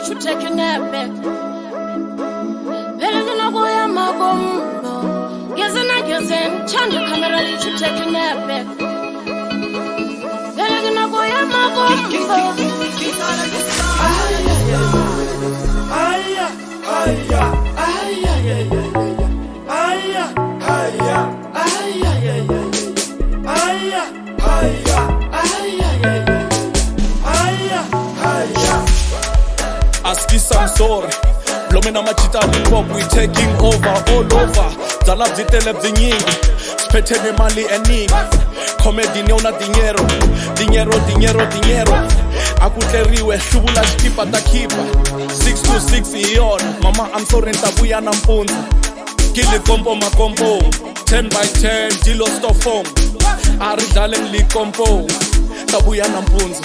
you should take a nap back. Vele nginakuya magombo. Gezena, turn your camera, you should take a nap back. Vele nginakuya magombo. Askisa, I'm sorry. Bloming on my chita hip hop, we taking over all over. Zala zitele bzinyingi, spetene mali eningi. Comedy neona dinero, dinero, dinero, dinero. Akutleriwe, shubula shkipa takipa. 626 iyon, mama I'm sorry ntabuya na mpunzi. Kili kompo makompo, 10 by 10, jilo stofong. Ari darling li kompo, tabuya na mpunzi,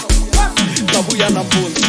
tabuya na mpunzi.